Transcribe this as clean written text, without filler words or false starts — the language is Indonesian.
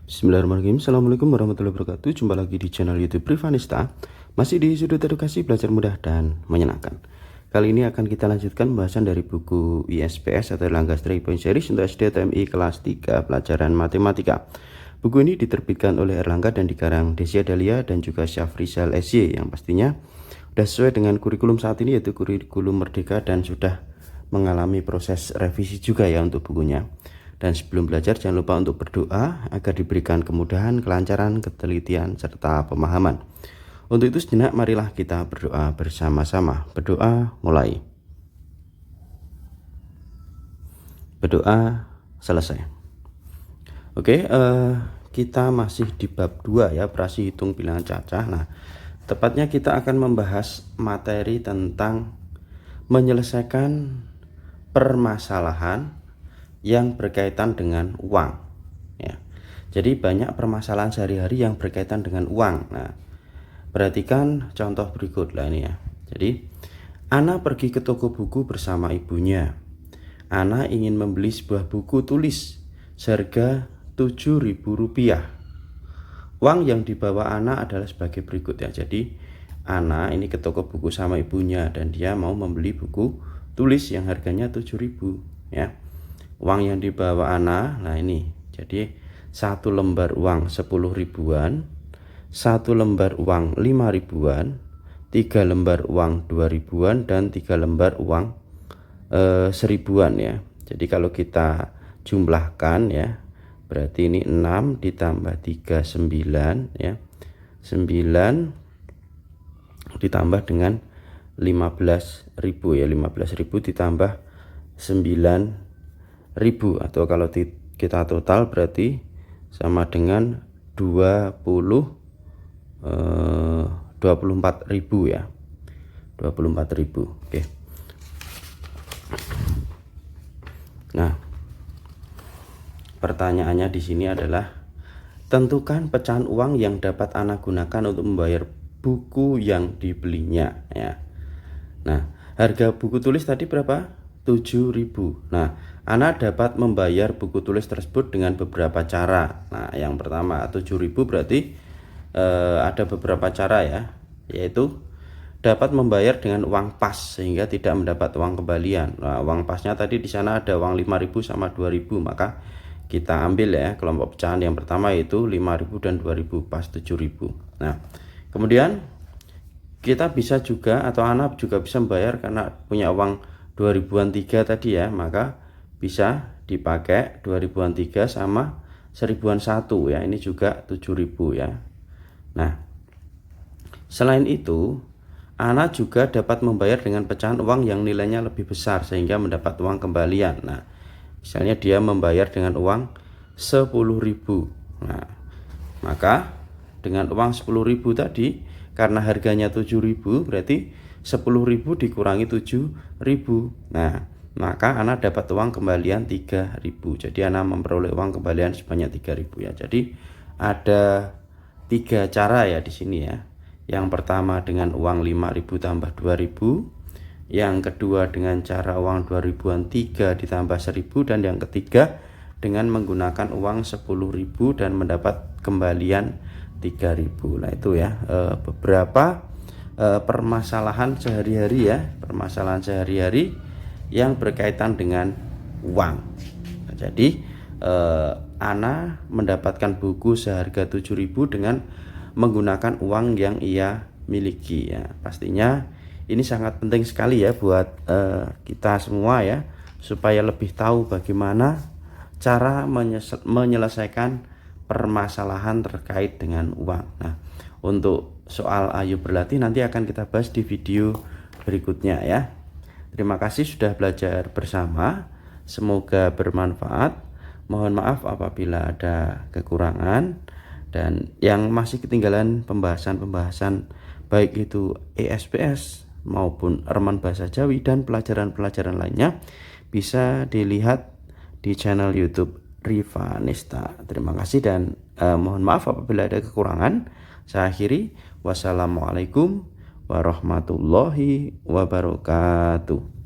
Bismillahirrahmanirrahim. Assalamualaikum warahmatullahi wabarakatuh. Jumpa lagi di channel YouTube Privanista. Masih di sudut edukasi belajar mudah dan menyenangkan. Kali ini akan kita lanjutkan pembahasan dari buku ISPS atau Erlangga Study Point Series untuk SD TMI kelas 3 pelajaran matematika. Buku ini diterbitkan oleh Erlangga dan dikarang Desia Dahlia dan juga Syafrizal SY, yang pastinya sudah sesuai dengan kurikulum saat ini, yaitu kurikulum Merdeka, dan sudah mengalami proses revisi juga ya untuk bukunya. Dan sebelum belajar, jangan lupa untuk berdoa agar diberikan kemudahan, kelancaran, ketelitian, serta pemahaman. Untuk itu sejenak marilah kita berdoa bersama-sama. Berdoa mulai. Berdoa selesai. Oke, kita masih di bab 2 ya, operasi hitung bilangan cacah. Nah, tepatnya kita akan membahas materi tentang menyelesaikan permasalahan yang berkaitan dengan uang ya. Jadi banyak permasalahan sehari-hari yang berkaitan dengan uang. Nah, perhatikan contoh berikut lah ini ya. Jadi, Ana pergi ke toko buku bersama ibunya. Ana ingin membeli sebuah buku tulis seharga Rp7.000. Uang yang dibawa Ana adalah sebagai berikut ya. Jadi Ana ini ke toko buku sama ibunya dan dia mau membeli buku tulis yang harganya 7.000 ya. Uang yang dibawa Ana, nah ini, jadi satu lembar uang 10 ribuan, satu lembar uang 5 ribuan, 3 lembar uang 2 ribuan, dan 3 lembar uang 1000-an ya. Jadi kalau kita jumlahkan ya, berarti ini 6 ditambah 3 9 ya, 9 ditambah dengan 15.000 ya, 15.000 ditambah 9.000, atau kalau kita total berarti sama dengan 24.000 ya, 24.000. Oke. Nah, pertanyaannya di sini adalah tentukan pecahan uang yang dapat Ana gunakan untuk membayar buku yang dibelinya ya. Nah, harga buku tulis tadi berapa? 7.000. Nah, Ana dapat membayar buku tulis tersebut dengan beberapa cara. Nah, yang pertama 7.000 berarti ada beberapa cara ya, yaitu dapat membayar dengan uang pas sehingga tidak mendapat uang kembalian. Nah, uang pasnya tadi di sana ada uang 5.000 sama 2.000, maka kita ambil ya kelompok pecahan yang pertama, yaitu 5.000 dan 2.000 pas 7.000. Nah, kemudian kita bisa juga, atau Ana juga bisa membayar karena punya uang 2.000-an 3 tadi ya, maka bisa dipakai 2.000-an 3 sama 1.000-an 1 ya, ini juga 7.000 ya. Nah, selain itu Ana juga dapat membayar dengan pecahan uang yang nilainya lebih besar sehingga mendapat uang kembalian. Nah, misalnya dia membayar dengan uang 10.000. Nah, maka dengan uang 10.000 tadi, karena harganya 7.000, berarti 10.000 dikurangi 7.000. Nah, maka Ana dapat uang kembalian 3.000. Jadi Ana memperoleh uang kembalian sebanyak 3.000 ya. Jadi ada 3 cara ya di sini ya. Yang pertama dengan uang 5.000 tambah 2.000. Yang kedua dengan cara uang 2.000-an 3 ditambah 1.000, dan yang ketiga dengan menggunakan uang 10.000 dan mendapat kembalian 3.000. Nah, itu ya beberapa permasalahan sehari-hari ya, permasalahan sehari-hari yang berkaitan dengan uang. Nah, jadi Ana mendapatkan buku seharga 7.000 dengan menggunakan uang yang ia miliki ya. Pastinya ini sangat penting sekali ya buat kita semua ya, supaya lebih tahu bagaimana cara menyelesaikan permasalahan terkait dengan uang. Nah, untuk soal ayo berlatih nanti akan kita bahas di video berikutnya ya. Terima kasih sudah belajar bersama, semoga bermanfaat. Mohon maaf apabila ada kekurangan, dan yang masih ketinggalan pembahasan-pembahasan baik itu ESPS maupun Remahan Bahasa Jawi dan pelajaran-pelajaran lainnya bisa dilihat di channel YouTube Privanista. Terima kasih dan mohon maaf apabila ada kekurangan. Saya akhiri. Wassalamualaikum warahmatullahi wabarakatuh.